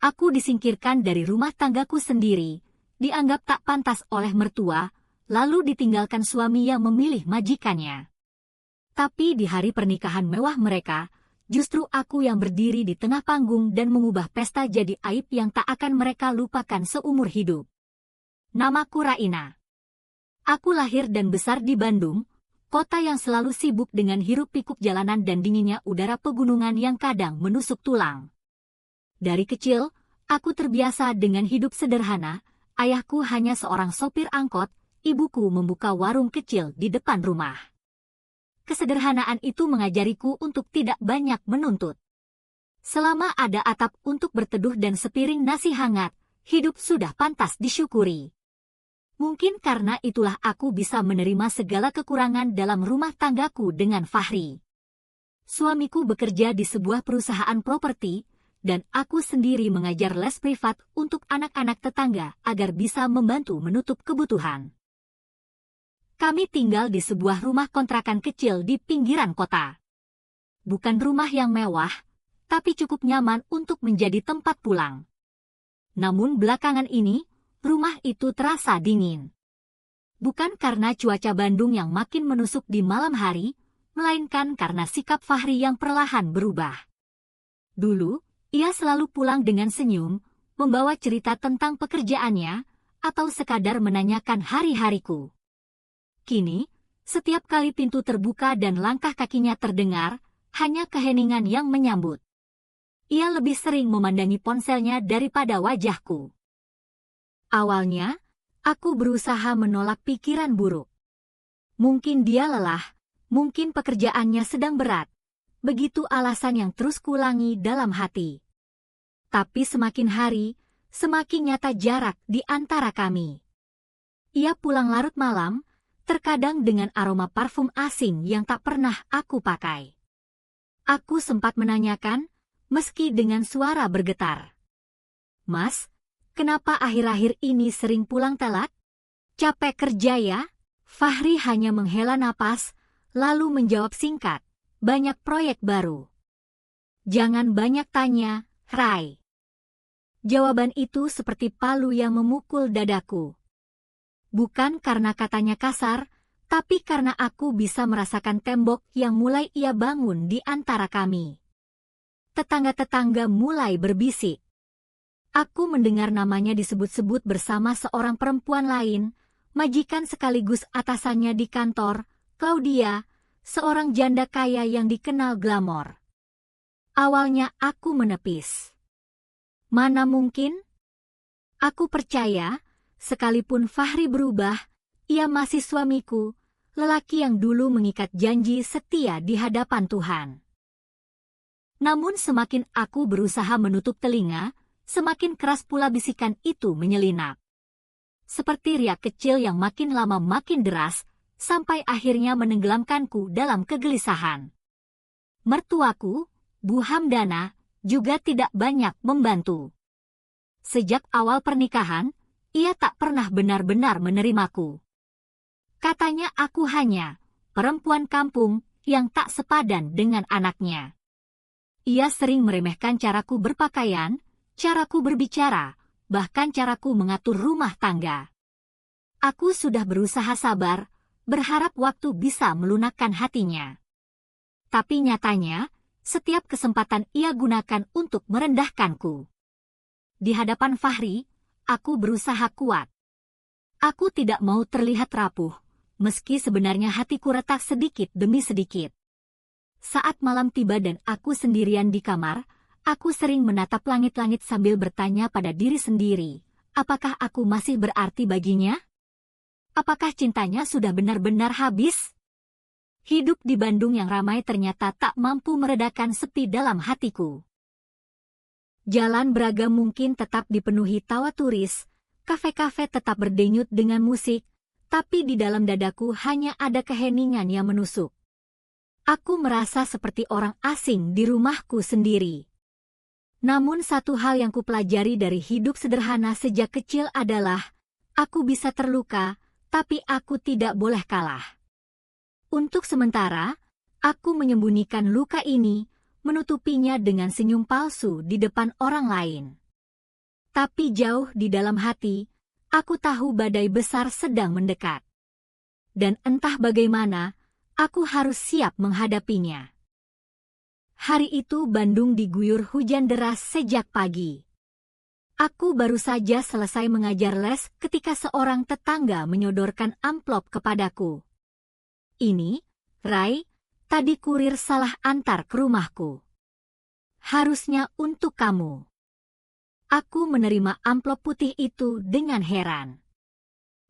Aku disingkirkan dari rumah tanggaku sendiri, dianggap tak pantas oleh mertua, lalu ditinggalkan suami yang memilih majikannya. Tapi di hari pernikahan mewah mereka, justru aku yang berdiri di tengah panggung dan mengubah pesta jadi aib yang tak akan mereka lupakan seumur hidup. Namaku Raina. Aku lahir dan besar di Bandung, kota yang selalu sibuk dengan hiruk-pikuk jalanan dan dinginnya udara pegunungan yang kadang menusuk tulang. Dari kecil, aku terbiasa dengan hidup sederhana. Ayahku hanya seorang sopir angkot, ibuku membuka warung kecil di depan rumah. Kesederhanaan itu mengajariku untuk tidak banyak menuntut. Selama ada atap untuk berteduh dan sepiring nasi hangat, hidup sudah pantas disyukuri. Mungkin karena itulah aku bisa menerima segala kekurangan dalam rumah tanggaku dengan Fahri. Suamiku bekerja di sebuah perusahaan properti, dan aku sendiri mengajar les privat untuk anak-anak tetangga agar bisa membantu menutup kebutuhan. Kami tinggal di sebuah rumah kontrakan kecil di pinggiran kota. Bukan rumah yang mewah, tapi cukup nyaman untuk menjadi tempat pulang. Namun belakangan ini, rumah itu terasa dingin. Bukan karena cuaca Bandung yang makin menusuk di malam hari, melainkan karena sikap Fahri yang perlahan berubah. Dulu, ia selalu pulang dengan senyum, membawa cerita tentang pekerjaannya, atau sekadar menanyakan hari-hariku. Kini, setiap kali pintu terbuka dan langkah kakinya terdengar, hanya keheningan yang menyambut. Ia lebih sering memandangi ponselnya daripada wajahku. Awalnya, aku berusaha menolak pikiran buruk. Mungkin dia lelah, mungkin pekerjaannya sedang berat. Begitu alasan yang terus kuulangi dalam hati. Tapi semakin hari, semakin nyata jarak di antara kami. Ia pulang larut malam, terkadang dengan aroma parfum asing yang tak pernah aku pakai. Aku sempat menanyakan, meski dengan suara bergetar. "Mas, kenapa akhir-akhir ini sering pulang telat? Capek kerja ya?" Fahri hanya menghela napas, lalu menjawab singkat, "Banyak proyek baru." "Jangan banyak tanya, Rai." Jawaban itu seperti palu yang memukul dadaku. Bukan karena katanya kasar, tapi karena aku bisa merasakan tembok yang mulai ia bangun di antara kami. Tetangga-tetangga mulai berbisik. Aku mendengar namanya disebut-sebut bersama seorang perempuan lain, majikan sekaligus atasannya di kantor, Claudia, seorang janda kaya yang dikenal glamor. Awalnya aku menepis. Mana mungkin? Aku percaya, sekalipun Fahri berubah, ia masih suamiku, lelaki yang dulu mengikat janji setia di hadapan Tuhan. Namun semakin aku berusaha menutup telinga, semakin keras pula bisikan itu menyelinap. Seperti riak kecil yang makin lama makin deras, sampai akhirnya menenggelamkanku dalam kegelisahan. Mertuaku, Bu Hamdana, juga tidak banyak membantu. Sejak awal pernikahan, ia tak pernah benar-benar menerimaku. Katanya aku hanya perempuan kampung yang tak sepadan dengan anaknya. Ia sering meremehkan caraku berpakaian, caraku berbicara, bahkan caraku mengatur rumah tangga. Aku sudah berusaha sabar, berharap waktu bisa melunakkan hatinya. Tapi nyatanya, setiap kesempatan ia gunakan untuk merendahkanku. Di hadapan Fahri, aku berusaha kuat. Aku tidak mau terlihat rapuh, meski sebenarnya hatiku retak sedikit demi sedikit. Saat malam tiba dan aku sendirian di kamar, aku sering menatap langit-langit sambil bertanya pada diri sendiri, apakah aku masih berarti baginya? Apakah cintanya sudah benar-benar habis? Hidup di Bandung yang ramai ternyata tak mampu meredakan sepi dalam hatiku. Jalan Braga mungkin tetap dipenuhi tawa turis, kafe-kafe tetap berdenyut dengan musik, tapi di dalam dadaku hanya ada keheningan yang menusuk. Aku merasa seperti orang asing di rumahku sendiri. Namun satu hal yang kupelajari dari hidup sederhana sejak kecil adalah, aku bisa terluka, tapi aku tidak boleh kalah. Untuk sementara, aku menyembunyikan luka ini, menutupinya dengan senyum palsu di depan orang lain. Tapi jauh di dalam hati, aku tahu badai besar sedang mendekat. Dan entah bagaimana, aku harus siap menghadapinya. Hari itu Bandung diguyur hujan deras sejak pagi. Aku baru saja selesai mengajar les ketika seorang tetangga menyodorkan amplop kepadaku. Ini, Rai, tadi kurir salah antar ke rumahku. Harusnya untuk kamu. Aku menerima amplop putih itu dengan heran.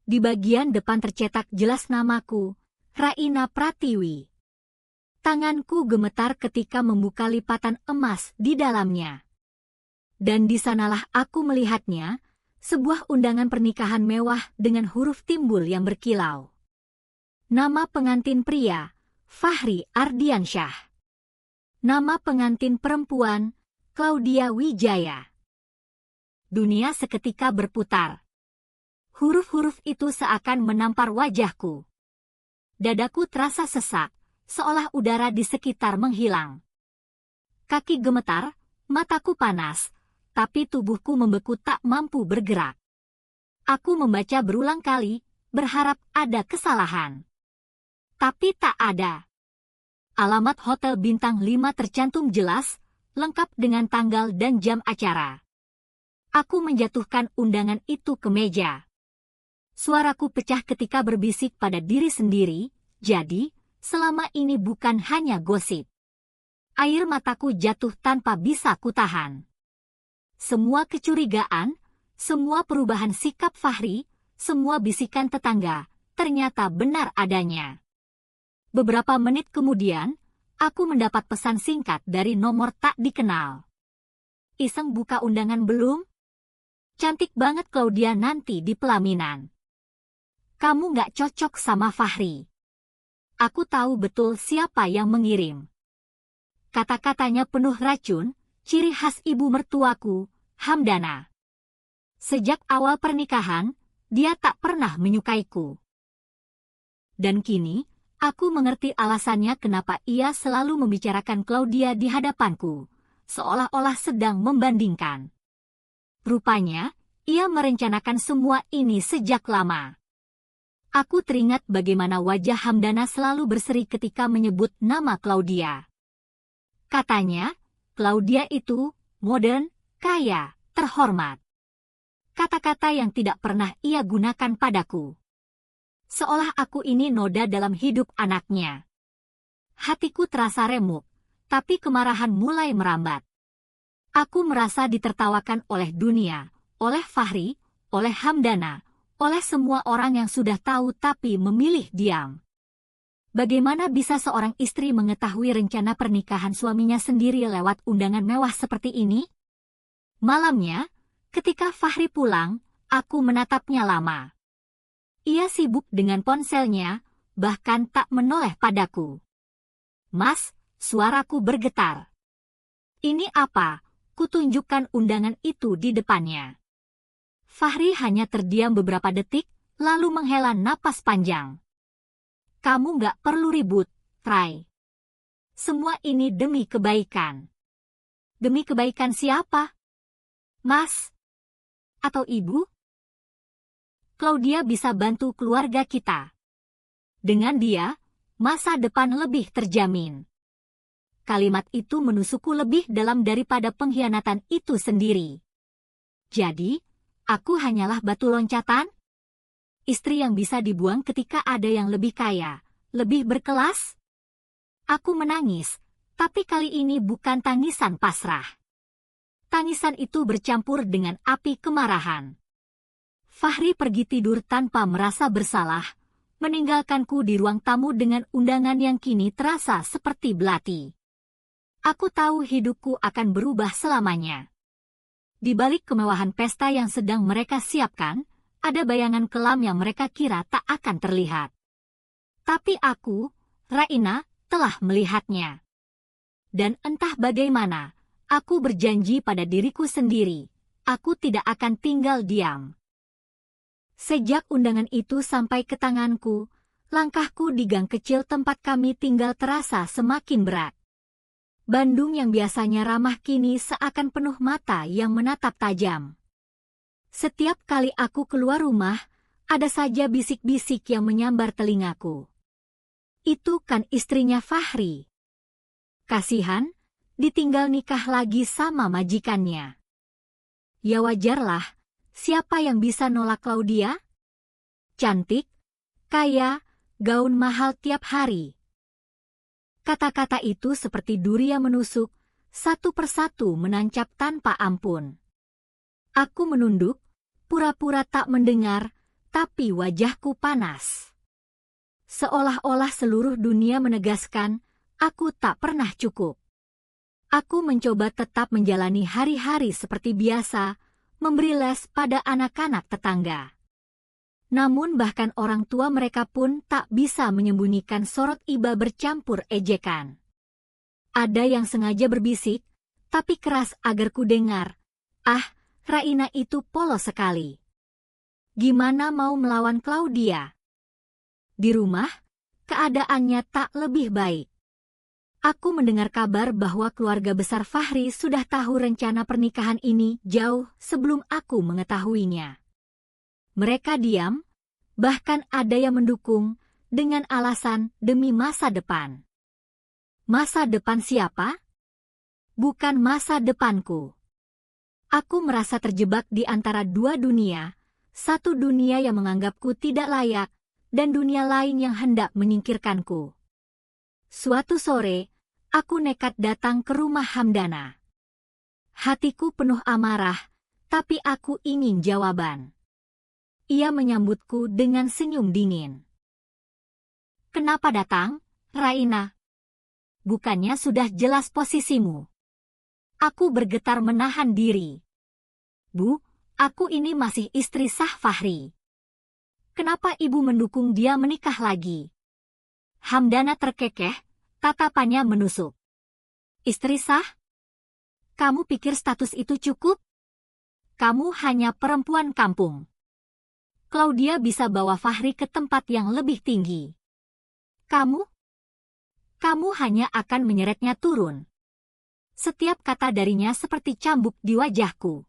Di bagian depan tercetak jelas namaku, Raina Pratiwi. Tanganku gemetar ketika membuka lipatan emas di dalamnya. Dan di sanalah aku melihatnya, sebuah undangan pernikahan mewah dengan huruf timbul yang berkilau. Nama pengantin pria, Fahri Ardiansyah. Nama pengantin perempuan, Claudia Wijaya. Dunia seketika berputar. Huruf-huruf itu seakan menampar wajahku. Dadaku terasa sesak, seolah udara di sekitar menghilang. Kaki gemetar, mataku panas, tapi tubuhku membeku tak mampu bergerak. Aku membaca berulang kali, berharap ada kesalahan. Tapi tak ada. Alamat Hotel Bintang 5 tercantum jelas, lengkap dengan tanggal dan jam acara. Aku menjatuhkan undangan itu ke meja. Suaraku pecah ketika berbisik pada diri sendiri, jadi, selama ini bukan hanya gosip. Air mataku jatuh tanpa bisa kutahan. Semua kecurigaan, semua perubahan sikap Fahri, semua bisikan tetangga, ternyata benar adanya. Beberapa menit kemudian, aku mendapat pesan singkat dari nomor tak dikenal. Iseng buka undangan belum? Cantik banget Claudia nanti di pelaminan. Kamu nggak cocok sama Fahri. Aku tahu betul siapa yang mengirim. Kata-katanya penuh racun, ciri khas ibu mertuaku, Hamdana. Sejak awal pernikahan, dia tak pernah menyukaiku. Dan kini, aku mengerti alasannya kenapa ia selalu membicarakan Claudia di hadapanku, seolah-olah sedang membandingkan. Rupanya, ia merencanakan semua ini sejak lama. Aku teringat bagaimana wajah Hamdana selalu berseri ketika menyebut nama Claudia. Katanya, Claudia itu modern, kaya, terhormat. Kata-kata yang tidak pernah ia gunakan padaku. Seolah aku ini noda dalam hidup anaknya. Hatiku terasa remuk, tapi kemarahan mulai merambat. Aku merasa ditertawakan oleh dunia, oleh Fahri, oleh Hamdana, oleh semua orang yang sudah tahu tapi memilih diam. Bagaimana bisa seorang istri mengetahui rencana pernikahan suaminya sendiri lewat undangan mewah seperti ini? Malamnya, ketika Fahri pulang, aku menatapnya lama. Ia sibuk dengan ponselnya, bahkan tak menoleh padaku. Mas, suaraku bergetar. Ini apa? Kutunjukkan undangan itu di depannya. Fahri hanya terdiam beberapa detik, lalu menghela napas panjang. Kamu nggak perlu ribut, Rai. Semua ini demi kebaikan. Demi kebaikan siapa? Mas? Atau ibu? Claudia bisa bantu keluarga kita. Dengan dia, masa depan lebih terjamin. Kalimat itu menusukku lebih dalam daripada pengkhianatan itu sendiri. Jadi, aku hanyalah batu loncatan? Istri yang bisa dibuang ketika ada yang lebih kaya, lebih berkelas? Aku menangis, tapi kali ini bukan tangisan pasrah. Tangisan itu bercampur dengan api kemarahan. Fahri pergi tidur tanpa merasa bersalah, meninggalkanku di ruang tamu dengan undangan yang kini terasa seperti belati. Aku tahu hidupku akan berubah selamanya. Di balik kemewahan pesta yang sedang mereka siapkan, ada bayangan kelam yang mereka kira tak akan terlihat. Tapi aku, Raina, telah melihatnya. Dan entah bagaimana, aku berjanji pada diriku sendiri, aku tidak akan tinggal diam. Sejak undangan itu sampai ke tanganku, langkahku di gang kecil tempat kami tinggal terasa semakin berat. Bandung yang biasanya ramah kini seakan penuh mata yang menatap tajam. Setiap kali aku keluar rumah, ada saja bisik-bisik yang menyambar telingaku. Itu kan istrinya Fahri. Kasihan, ditinggal nikah lagi sama majikannya. Ya wajarlah, siapa yang bisa nolak Claudia? Cantik, kaya, gaun mahal tiap hari. Kata-kata itu seperti duri yang menusuk, satu persatu menancap tanpa ampun. Aku menunduk, pura-pura tak mendengar, tapi wajahku panas. Seolah-olah seluruh dunia menegaskan, aku tak pernah cukup. Aku mencoba tetap menjalani hari-hari seperti biasa, memberi les pada anak-anak tetangga. Namun bahkan orang tua mereka pun tak bisa menyembunyikan sorot iba bercampur ejekan. Ada yang sengaja berbisik, tapi keras agar ku dengar. Ah, Raina itu polos sekali. Gimana mau melawan Claudia? Di rumah, keadaannya tak lebih baik. Aku mendengar kabar bahwa keluarga besar Fahri sudah tahu rencana pernikahan ini jauh sebelum aku mengetahuinya. Mereka diam, bahkan ada yang mendukung dengan alasan demi masa depan. Masa depan siapa? Bukan masa depanku. Aku merasa terjebak di antara dua dunia, satu dunia yang menganggapku tidak layak, dan dunia lain yang hendak menyingkirkanku. Suatu sore, aku nekat datang ke rumah Hamdana. Hatiku penuh amarah, tapi aku ingin jawaban. Ia menyambutku dengan senyum dingin. Kenapa datang, Raina? Bukannya sudah jelas posisimu? Aku bergetar menahan diri. Bu, aku ini masih istri sah Fahri. Kenapa ibu mendukung dia menikah lagi? Hamdana terkekeh, tatapannya menusuk. Istri sah? Kamu pikir status itu cukup? Kamu hanya perempuan kampung. Claudia bisa bawa Fahri ke tempat yang lebih tinggi. Kamu hanya akan menyeretnya turun. Setiap kata darinya seperti cambuk di wajahku.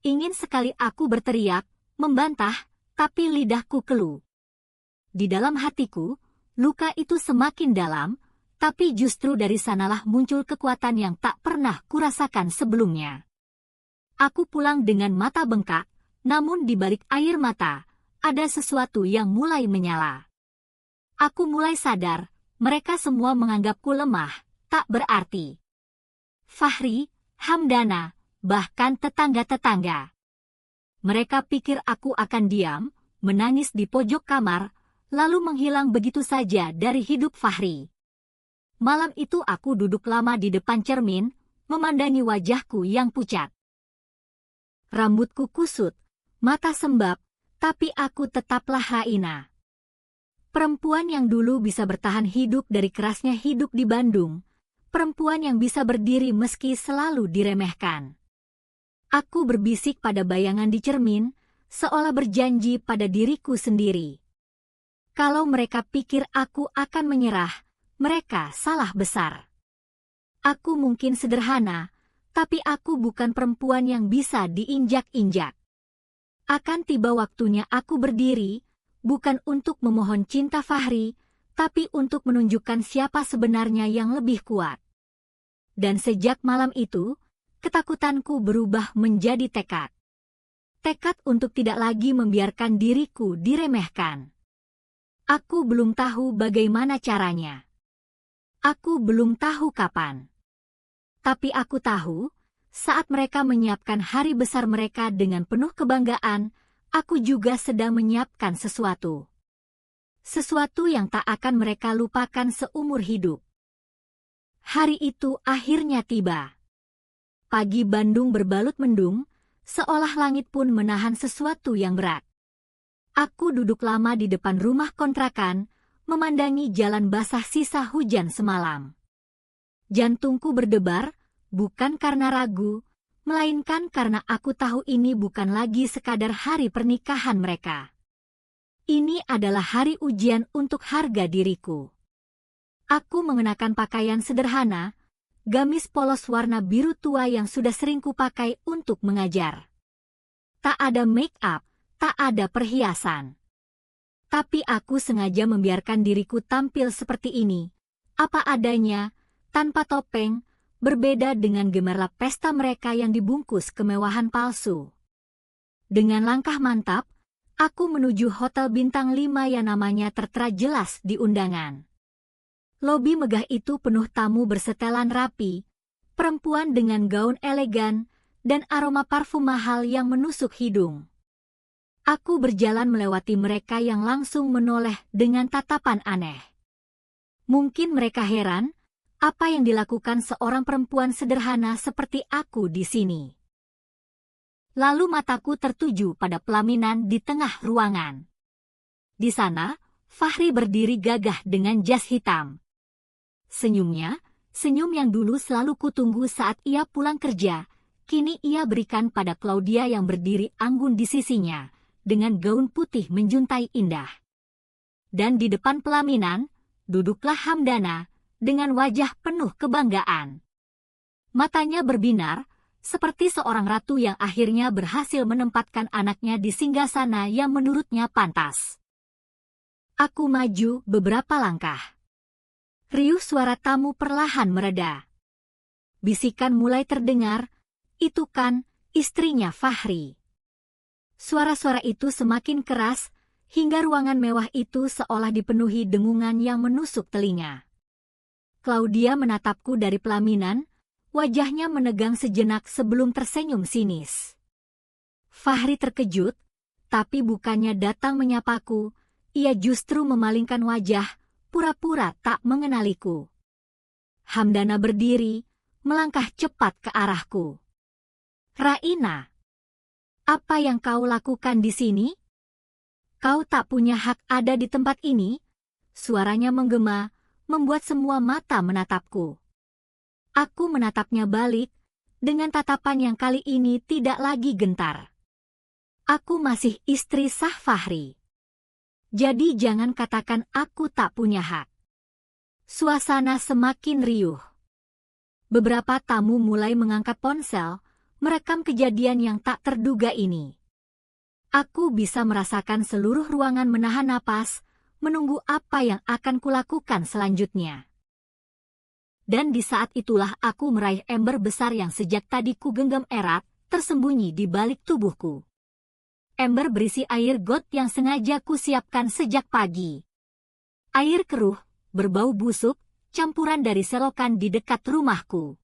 Ingin sekali aku berteriak, membantah, tapi lidahku keluh. Di dalam hatiku, luka itu semakin dalam, tapi justru dari sanalah muncul kekuatan yang tak pernah kurasakan sebelumnya. Aku pulang dengan mata bengkak, namun di balik air mata, ada sesuatu yang mulai menyala. Aku mulai sadar, mereka semua menganggapku lemah, tak berarti. Fahri, Hamdana, bahkan tetangga-tetangga. Mereka pikir aku akan diam, menangis di pojok kamar, lalu menghilang begitu saja dari hidup Fahri. Malam itu aku duduk lama di depan cermin, memandangi wajahku yang pucat. Rambutku kusut, mata sembab, tapi aku tetaplah Raina. Perempuan yang dulu bisa bertahan hidup dari kerasnya hidup di Bandung, perempuan yang bisa berdiri meski selalu diremehkan. Aku berbisik pada bayangan di cermin, seolah berjanji pada diriku sendiri. Kalau mereka pikir aku akan menyerah, mereka salah besar. Aku mungkin sederhana, tapi aku bukan perempuan yang bisa diinjak-injak. Akan tiba waktunya aku berdiri, bukan untuk memohon cinta Fahri, tapi untuk menunjukkan siapa sebenarnya yang lebih kuat. Dan sejak malam itu, ketakutanku berubah menjadi tekad. Tekad untuk tidak lagi membiarkan diriku diremehkan. Aku belum tahu bagaimana caranya. Aku belum tahu kapan. Tapi aku tahu, saat mereka menyiapkan hari besar mereka dengan penuh kebanggaan, aku juga sedang menyiapkan sesuatu. Sesuatu yang tak akan mereka lupakan seumur hidup. Hari itu akhirnya tiba. Pagi Bandung berbalut mendung, seolah langit pun menahan sesuatu yang berat. Aku duduk lama di depan rumah kontrakan, memandangi jalan basah sisa hujan semalam. Jantungku berdebar, bukan karena ragu, melainkan karena aku tahu ini bukan lagi sekadar hari pernikahan mereka. Ini adalah hari ujian untuk harga diriku. Aku mengenakan pakaian sederhana, gamis polos warna biru tua yang sudah sering kupakai untuk mengajar. Tak ada make up, tak ada perhiasan. Tapi aku sengaja membiarkan diriku tampil seperti ini, apa adanya, tanpa topeng, berbeda dengan gemerlap pesta mereka yang dibungkus kemewahan palsu. Dengan langkah mantap, aku menuju hotel bintang 5 yang namanya tertera jelas di undangan. Lobi megah itu penuh tamu bersetelan rapi, perempuan dengan gaun elegan, dan aroma parfum mahal yang menusuk hidung. Aku berjalan melewati mereka yang langsung menoleh dengan tatapan aneh. Mungkin mereka heran, apa yang dilakukan seorang perempuan sederhana seperti aku di sini. Lalu mataku tertuju pada pelaminan di tengah ruangan. Di sana, Fahri berdiri gagah dengan jas hitam. Senyumnya, senyum yang dulu selalu kutunggu saat ia pulang kerja, kini ia berikan pada Claudia yang berdiri anggun di sisinya, dengan gaun putih menjuntai indah. Dan di depan pelaminan, duduklah Hamdana, dengan wajah penuh kebanggaan. Matanya berbinar, seperti seorang ratu yang akhirnya berhasil menempatkan anaknya di singgasana yang menurutnya pantas. Aku maju beberapa langkah. Riuh suara tamu perlahan mereda. Bisikan mulai terdengar, itu kan istrinya Fahri. Suara-suara itu semakin keras, hingga ruangan mewah itu seolah dipenuhi dengungan yang menusuk telinga. Claudia menatapku dari pelaminan, wajahnya menegang sejenak sebelum tersenyum sinis. Fahri terkejut, tapi bukannya datang menyapaku, ia justru memalingkan wajah, pura-pura tak mengenaliku. Hamdana berdiri, melangkah cepat ke arahku. Raina, apa yang kau lakukan di sini? Kau tak punya hak ada di tempat ini? Suaranya menggema, membuat semua mata menatapku. Aku menatapnya balik, dengan tatapan yang kali ini tidak lagi gentar. Aku masih istri sah Fahri. Jadi jangan katakan aku tak punya hak. Suasana semakin riuh. Beberapa tamu mulai mengangkat ponsel, merekam kejadian yang tak terduga ini. Aku bisa merasakan seluruh ruangan menahan napas, menunggu apa yang akan kulakukan selanjutnya. Dan di saat itulah aku meraih ember besar yang sejak tadi kugenggam erat, tersembunyi di balik tubuhku. Ember berisi air got yang sengaja kusiapkan sejak pagi. Air keruh, berbau busuk, campuran dari selokan di dekat rumahku.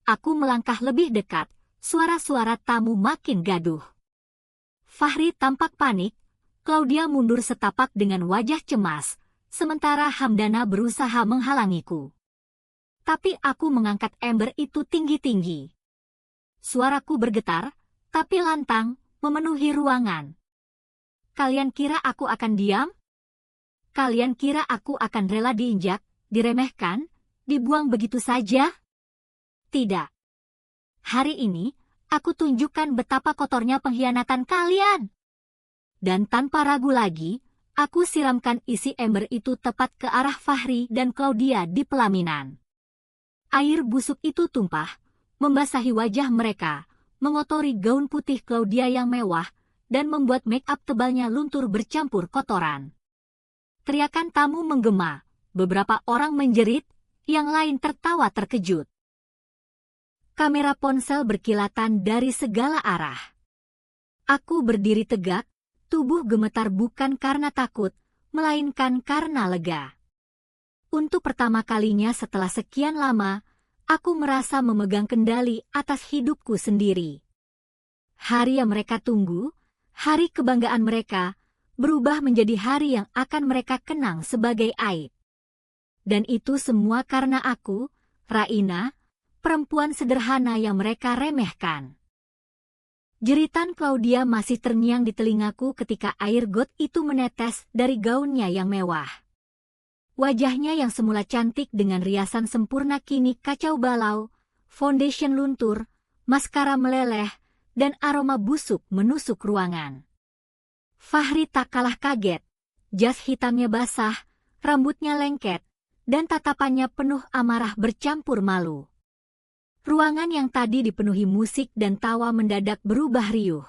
Aku melangkah lebih dekat, suara-suara tamu makin gaduh. Fahri tampak panik, Claudia mundur setapak dengan wajah cemas, sementara Hamdana berusaha menghalangiku. Tapi aku mengangkat ember itu tinggi-tinggi. Suaraku bergetar, tapi lantang, memenuhi ruangan. Kalian kira aku akan diam? Kalian kira aku akan rela diinjak, diremehkan, dibuang begitu saja? Tidak. Hari ini, aku tunjukkan betapa kotornya pengkhianatan kalian. Dan tanpa ragu lagi, aku siramkan isi ember itu tepat ke arah Fahri dan Claudia di pelaminan. Air busuk itu tumpah, membasahi wajah mereka, mengotori gaun putih Claudia yang mewah, dan membuat make-up tebalnya luntur bercampur kotoran. Teriakan tamu menggema, beberapa orang menjerit, yang lain tertawa terkejut. Kamera ponsel berkilatan dari segala arah. Aku berdiri tegak, tubuh gemetar bukan karena takut, melainkan karena lega. Untuk pertama kalinya setelah sekian lama, aku merasa memegang kendali atas hidupku sendiri. Hari yang mereka tunggu, hari kebanggaan mereka, berubah menjadi hari yang akan mereka kenang sebagai aib. Dan itu semua karena aku, Raina, perempuan sederhana yang mereka remehkan. Jeritan Claudia masih terngiang di telingaku ketika air got itu menetes dari gaunnya yang mewah. Wajahnya yang semula cantik dengan riasan sempurna kini kacau balau, foundation luntur, maskara meleleh, dan aroma busuk menusuk ruangan. Fahri tak kalah kaget, jas hitamnya basah, rambutnya lengket, dan tatapannya penuh amarah bercampur malu. Ruangan yang tadi dipenuhi musik dan tawa mendadak berubah riuh.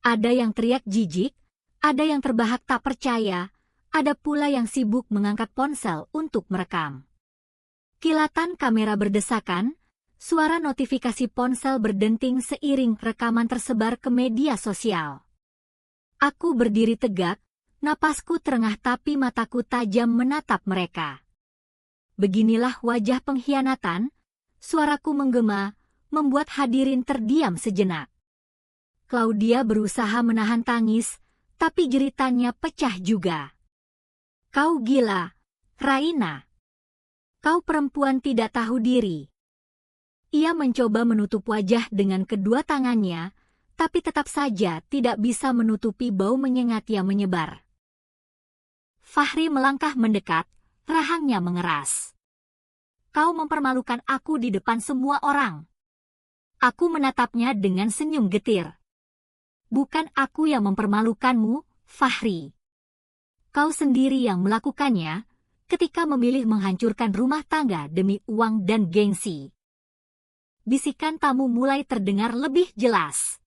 Ada yang teriak jijik, ada yang terbahak tak percaya, ada pula yang sibuk mengangkat ponsel untuk merekam. Kilatan kamera berdesakan, suara notifikasi ponsel berdenting seiring rekaman tersebar ke media sosial. Aku berdiri tegak, napasku terengah tapi mataku tajam menatap mereka. Beginilah wajah pengkhianatan, suaraku menggema, membuat hadirin terdiam sejenak. Claudia berusaha menahan tangis, tapi jeritannya pecah juga. Kau gila, Raina. Kau perempuan tidak tahu diri. Ia mencoba menutup wajah dengan kedua tangannya, tapi tetap saja tidak bisa menutupi bau menyengat yang menyebar. Fahri melangkah mendekat, rahangnya mengeras. Kau mempermalukan aku di depan semua orang. Aku menatapnya dengan senyum getir. Bukan aku yang mempermalukanmu, Fahri. Kau sendiri yang melakukannya, ketika memilih menghancurkan rumah tangga demi uang dan gengsi. Bisikan tamu mulai terdengar lebih jelas.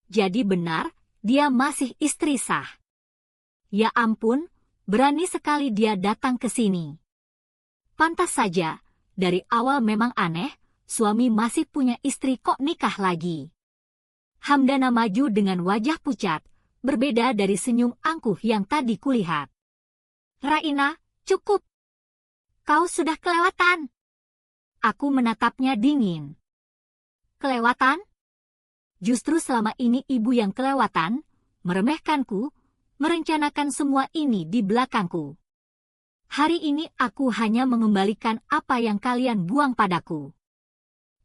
Jadi benar, dia masih istri sah. Ya ampun, berani sekali dia datang ke sini. Pantas saja, dari awal memang aneh, suami masih punya istri kok nikah lagi. Hamdana maju dengan wajah pucat, berbeda dari senyum angkuh yang tadi kulihat. Raina, cukup. Kau sudah kelewatan. Aku menatapnya dingin. Kelewatan? Justru selama ini ibu yang kelewatan, meremehkanku, merencanakan semua ini di belakangku. Hari ini aku hanya mengembalikan apa yang kalian buang padaku.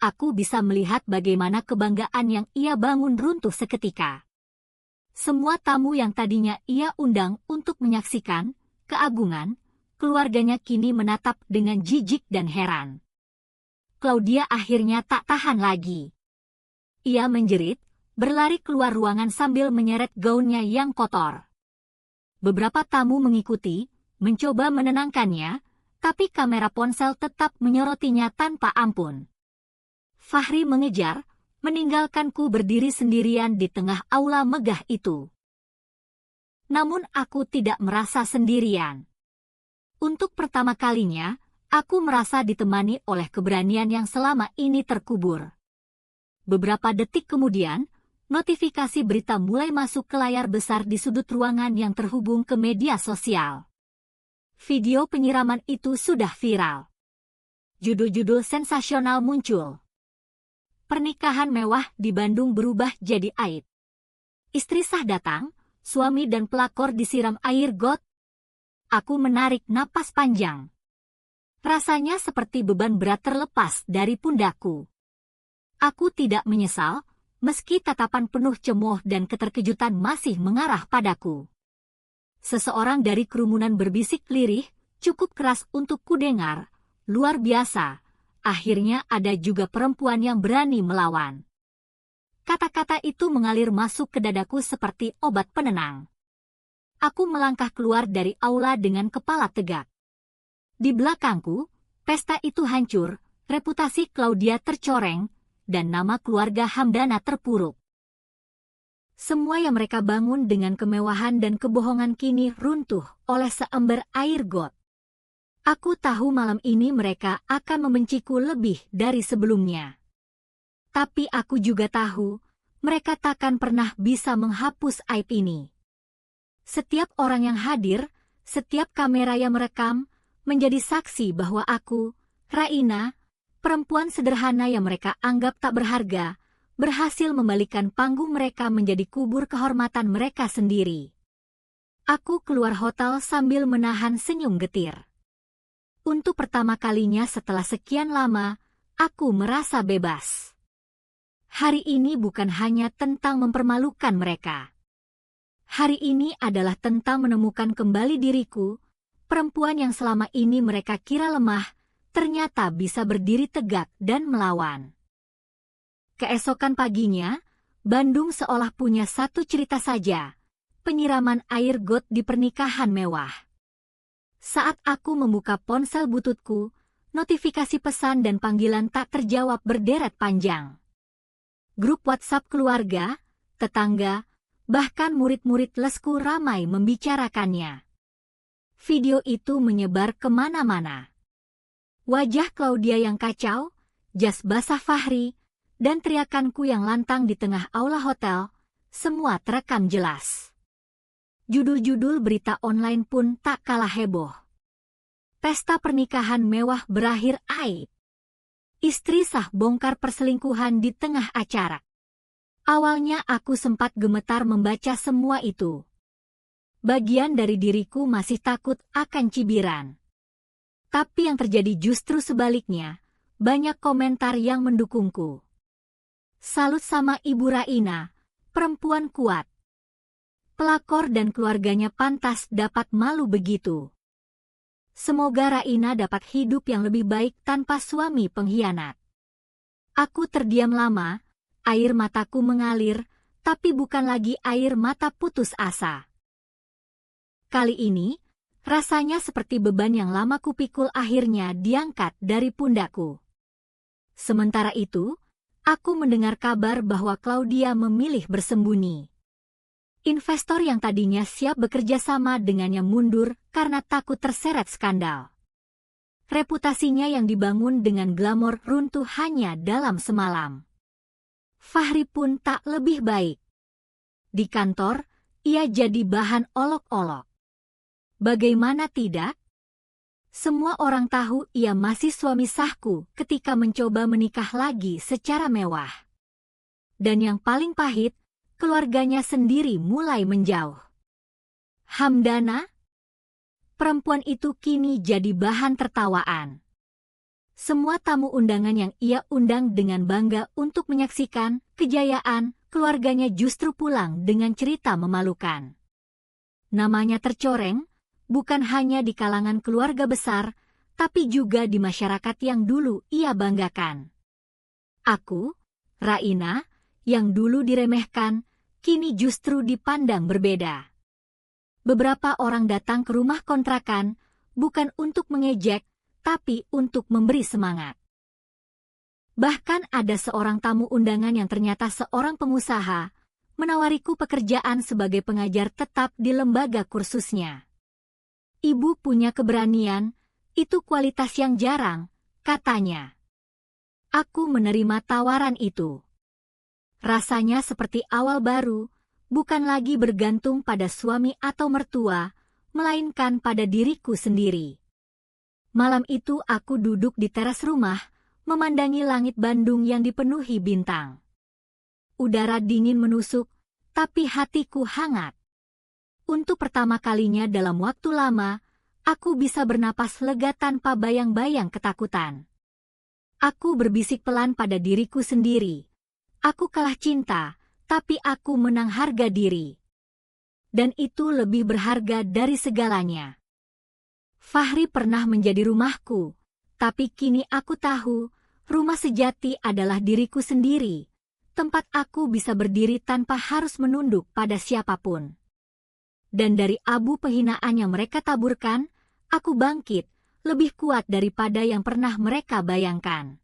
Aku bisa melihat bagaimana kebanggaan yang ia bangun runtuh seketika. Semua tamu yang tadinya ia undang untuk menyaksikan keagungan, keluarganya kini menatap dengan jijik dan heran. Claudia akhirnya tak tahan lagi. Ia menjerit, berlari keluar ruangan sambil menyeret gaunnya yang kotor. Beberapa tamu mengikuti, mencoba menenangkannya, tapi kamera ponsel tetap menyorotinya tanpa ampun. Fahri mengejar, meninggalkanku berdiri sendirian di tengah aula megah itu. Namun aku tidak merasa sendirian. Untuk pertama kalinya, aku merasa ditemani oleh keberanian yang selama ini terkubur. Beberapa detik kemudian, notifikasi berita mulai masuk ke layar besar di sudut ruangan yang terhubung ke media sosial. Video penyiraman itu sudah viral. Judul-judul sensasional muncul. Pernikahan mewah di Bandung berubah jadi aib. Istri sah datang, suami dan pelakor disiram air got. Aku menarik napas panjang. Rasanya seperti beban berat terlepas dari pundakku. Aku tidak menyesal, meski tatapan penuh cemooh dan keterkejutan masih mengarah padaku. Seseorang dari kerumunan berbisik lirih, cukup keras untuk kudengar, luar biasa. Akhirnya ada juga perempuan yang berani melawan. Kata-kata itu mengalir masuk ke dadaku seperti obat penenang. Aku melangkah keluar dari aula dengan kepala tegak. Di belakangku, pesta itu hancur, reputasi Claudia tercoreng, dan nama keluarga Hamdana terpuruk. Semua yang mereka bangun dengan kemewahan dan kebohongan kini runtuh oleh seember air got. Aku tahu malam ini mereka akan membenciku lebih dari sebelumnya. Tapi aku juga tahu, mereka takkan pernah bisa menghapus aib ini. Setiap orang yang hadir, setiap kamera yang merekam, menjadi saksi bahwa aku, Raina, perempuan sederhana yang mereka anggap tak berharga, berhasil membalikan panggung mereka menjadi kubur kehormatan mereka sendiri. Aku keluar hotel sambil menahan senyum getir. Untuk pertama kalinya setelah sekian lama, aku merasa bebas. Hari ini bukan hanya tentang mempermalukan mereka. Hari ini adalah tentang menemukan kembali diriku, perempuan yang selama ini mereka kira lemah, ternyata bisa berdiri tegak dan melawan. Keesokan paginya, Bandung seolah punya satu cerita saja, penyiraman air got di pernikahan mewah. Saat aku membuka ponsel bututku, notifikasi pesan dan panggilan tak terjawab berderet panjang. Grup WhatsApp keluarga, tetangga, Bahkan murid-murid lesku ramai membicarakannya. Video itu menyebar kemana-mana. Wajah Claudia yang kacau, jas basah Fahri, dan teriakanku yang lantang di tengah aula hotel, semua terekam jelas. Judul-judul berita online pun tak kalah heboh. Pesta pernikahan mewah berakhir aib. Istri sah bongkar perselingkuhan di tengah acara. Awalnya aku sempat gemetar membaca semua itu. Bagian dari diriku masih takut akan cibiran. Tapi yang terjadi justru sebaliknya, banyak komentar yang mendukungku. Salut sama Ibu Raina, perempuan kuat. Pelakor dan keluarganya pantas dapat malu begitu. Semoga Raina dapat hidup yang lebih baik tanpa suami pengkhianat. Aku terdiam lama, air mataku mengalir, tapi bukan lagi air mata putus asa. Kali ini, rasanya seperti beban yang lama kupikul akhirnya diangkat dari pundakku. Sementara itu, aku mendengar kabar bahwa Claudia memilih bersembunyi. Investor yang tadinya siap bekerja sama dengannya mundur karena takut terseret skandal. Reputasinya yang dibangun dengan glamor runtuh hanya dalam semalam. Fahri pun tak lebih baik. Di kantor, ia jadi bahan olok-olok. Bagaimana tidak? Semua orang tahu ia masih suami sahku ketika mencoba menikah lagi secara mewah. Dan yang paling pahit, keluarganya sendiri mulai menjauh. Hamdana? Perempuan itu kini jadi bahan tertawaan. Semua tamu undangan yang ia undang dengan bangga untuk menyaksikan kejayaan keluarganya justru pulang dengan cerita memalukan. Namanya tercoreng, bukan hanya di kalangan keluarga besar, tapi juga di masyarakat yang dulu ia banggakan. Aku, Raina, yang dulu diremehkan, kini justru dipandang berbeda. Beberapa orang datang ke rumah kontrakan, bukan untuk mengejek, tapi untuk memberi semangat. Bahkan ada seorang tamu undangan yang ternyata seorang pengusaha, menawariku pekerjaan sebagai pengajar tetap di lembaga kursusnya. Ibu punya keberanian, itu kualitas yang jarang, katanya. Aku menerima tawaran itu. Rasanya seperti awal baru, bukan lagi bergantung pada suami atau mertua, melainkan pada diriku sendiri. Malam itu aku duduk di teras rumah, memandangi langit Bandung yang dipenuhi bintang. Udara dingin menusuk, tapi hatiku hangat. Untuk pertama kalinya dalam waktu lama, aku bisa bernapas lega tanpa bayang-bayang ketakutan. Aku berbisik pelan pada diriku sendiri. Aku kalah cinta, tapi aku menang harga diri. Dan itu lebih berharga dari segalanya. Fahri pernah menjadi rumahku, tapi kini aku tahu, rumah sejati adalah diriku sendiri, tempat aku bisa berdiri tanpa harus menunduk pada siapapun. Dan dari abu penghinaan yang mereka taburkan, aku bangkit, lebih kuat daripada yang pernah mereka bayangkan.